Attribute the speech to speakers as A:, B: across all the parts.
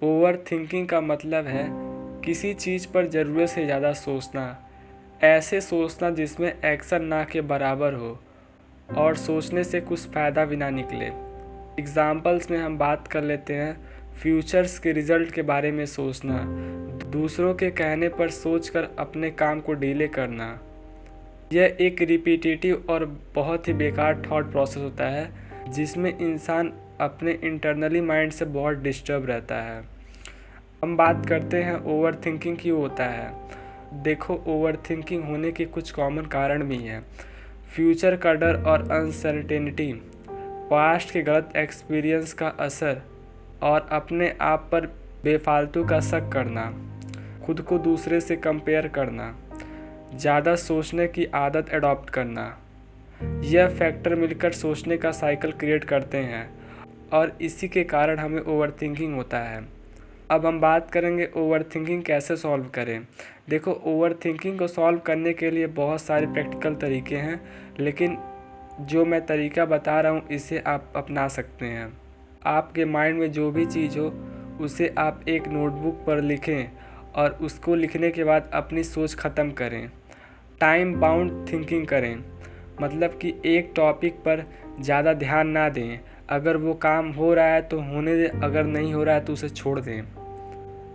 A: Overthinking का मतलब है किसी चीज़ पर ज़रूरत से ज़्यादा सोचना, ऐसे सोचना जिसमें एक्शन ना के बराबर हो और सोचने से कुछ फ़ायदा भी ना निकले। एग्ज़ाम्पल्स में हम बात कर लेते हैं फ्यूचर्स के रिज़ल्ट के बारे में सोचना, दूसरों के कहने पर सोचकर अपने काम को डिले करना। यह एक रिपीटेटिव और बहुत ही बेकार थॉट प्रोसेस होता है जिसमें इंसान अपने इंटरनली माइंड से बहुत डिस्टर्ब रहता है। हम बात करते हैं ओवरथिंकिंग क्यों होता है। देखो, ओवरथिंकिंग होने के कुछ कॉमन कारण भी हैं। फ्यूचर का डर और अनसर्टेनिटी, पास्ट के गलत एक्सपीरियंस का असर और अपने आप पर बेफालतू का शक करना, खुद को दूसरे से कंपेयर करना, ज़्यादा सोचने की आदत अडॉप्ट करना। यह फैक्टर मिलकर सोचने का साइकिल क्रिएट करते हैं और इसी के कारण हमें ओवरथिंकिंग होता है। अब हम बात करेंगे ओवरथिंकिंग कैसे सॉल्व करें। देखो, ओवरथिंकिंग को सॉल्व करने के लिए बहुत सारे प्रैक्टिकल तरीके हैं, लेकिन जो मैं तरीका बता रहा हूँ इसे आप अपना सकते हैं। आपके माइंड में जो भी चीज़ हो उसे आप एक नोटबुक पर लिखें और उसको लिखने के बाद अपनी सोच ख़त्म करें। टाइम बाउंड थिंकिंग करें, मतलब कि एक टॉपिक पर ज़्यादा ध्यान ना दें। अगर वो काम हो रहा है तो होने दें, अगर नहीं हो रहा है तो उसे छोड़ दें।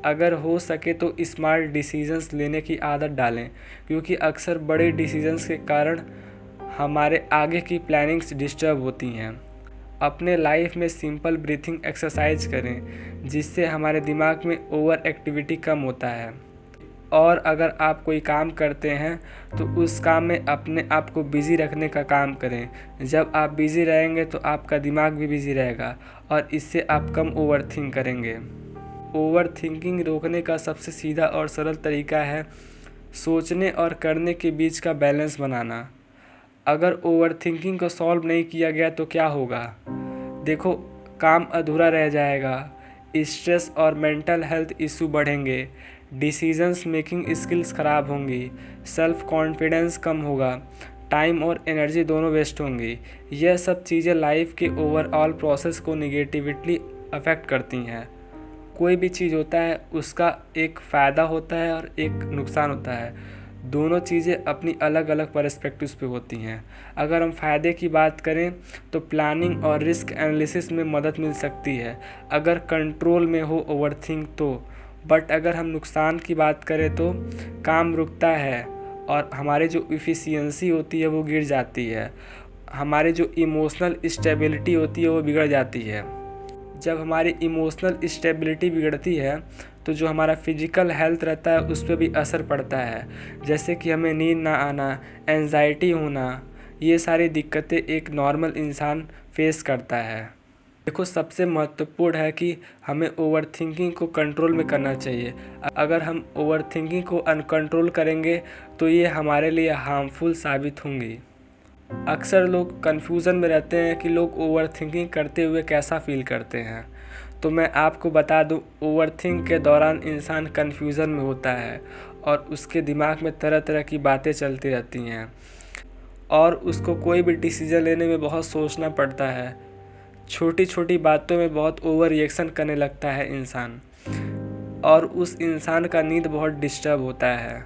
A: अगर हो सके तो स्मार्ट डिसीजंस लेने की आदत डालें, क्योंकि अक्सर बड़े डिसीजंस के कारण हमारे आगे की प्लानिंग्स डिस्टर्ब होती हैं। अपने लाइफ में सिंपल ब्रीथिंग एक्सरसाइज करें, जिससे हमारे दिमाग में ओवर एक्टिविटी कम होता है। और अगर आप कोई काम करते हैं तो उस काम में अपने आप को बिज़ी रखने का काम करें। जब आप बिज़ी रहेंगे तो आपका दिमाग भी बिज़ी रहेगा और इससे आप कम ओवरथिंक करेंगे। ओवरथिंकिंग रोकने का सबसे सीधा और सरल तरीका है सोचने और करने के बीच का बैलेंस बनाना। अगर ओवरथिंकिंग को सॉल्व नहीं किया गया तो क्या होगा? देखो, काम अधूरा रह जाएगा, स्ट्रेस और मेंटल हेल्थ इशू बढ़ेंगे, डिसीजंस मेकिंग स्किल्स ख़राब होंगी, सेल्फ कॉन्फिडेंस कम होगा, टाइम और एनर्जी दोनों वेस्ट होंगी। यह सब चीज़ें लाइफ के ओवरऑल प्रोसेस को निगेटिवली अफेक्ट करती हैं। कोई भी चीज़ होता है उसका एक फ़ायदा होता है और एक नुकसान होता है। दोनों चीज़ें अपनी अलग अलग पर्सपेक्टिव्स पे होती हैं। अगर हम फ़ायदे की बात करें तो प्लानिंग और रिस्क एनालिसिस में मदद मिल सकती है, अगर कंट्रोल में हो ओवरथिंक तो। बट अगर हम नुकसान की बात करें तो काम रुकता है और हमारी जो एफिशिएंसी होती है वो गिर जाती है, हमारी जो इमोशनल स्टेबिलिटी होती है वो बिगड़ जाती है। जब हमारी इमोशनल स्टेबिलिटी बिगड़ती है तो जो हमारा फिजिकल हेल्थ रहता है उस पर भी असर पड़ता है, जैसे कि हमें नींद ना आना, एंजाइटी होना। ये सारी दिक्कतें एक नॉर्मल इंसान फेस करता है। देखो, सबसे महत्वपूर्ण है कि हमें ओवरथिंकिंग को कंट्रोल में करना चाहिए। अगर हम ओवरथिंकिंग को अनकंट्रोल करेंगे तो ये हमारे लिए हार्मफुल साबित होंगी। अक्सर लोग कन्फ्यूज़न में रहते हैं कि लोग ओवरथिंकिंग करते हुए कैसा फ़ील करते हैं। तो मैं आपको बता दूं, ओवरथिंक के दौरान इंसान कन्फ्यूज़न में होता है और उसके दिमाग में तरह तरह की बातें चलती रहती हैं और उसको कोई भी डिसीज़न लेने में बहुत सोचना पड़ता है। छोटी छोटी बातों में बहुत ओवर रिएक्शन करने लगता है इंसान और उस इंसान का नींद बहुत डिस्टर्ब होता है।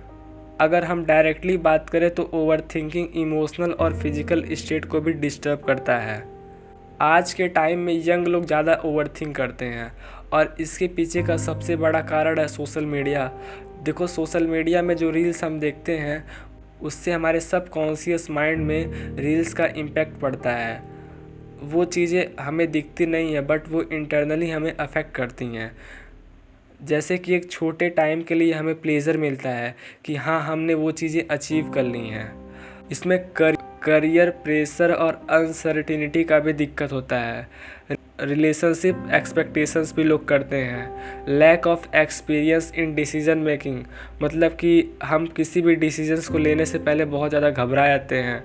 A: अगर हम डायरेक्टली बात करें तो ओवरथिंकिंग इमोशनल और फिजिकल स्टेट को भी डिस्टर्ब करता है। आज के टाइम में यंग लोग ज़्यादा ओवरथिंक करते हैं और इसके पीछे का सबसे बड़ा कारण है सोशल मीडिया। देखो, सोशल मीडिया में जो रील्स हम देखते हैं उससे हमारे सबकॉन्शियस माइंड में रील्स का इम्पैक्ट पड़ता है। वो चीज़ें हमें दिखती नहीं है बट वो इंटरनली हमें अफेक्ट करती हैं। जैसे कि एक छोटे टाइम के लिए हमें प्लेज़र मिलता है कि हाँ, हमने वो चीज़ें अचीव कर ली हैं। इसमें करियर प्रेशर और अनसर्टिनिटी का भी दिक्कत होता है। रिलेशनशिप एक्सपेक्टेशंस भी लोग करते हैं। Lack of experience in decision making, मतलब कि हम किसी भी डिसीजंस को लेने से पहले बहुत ज़्यादा घबरा जाते हैं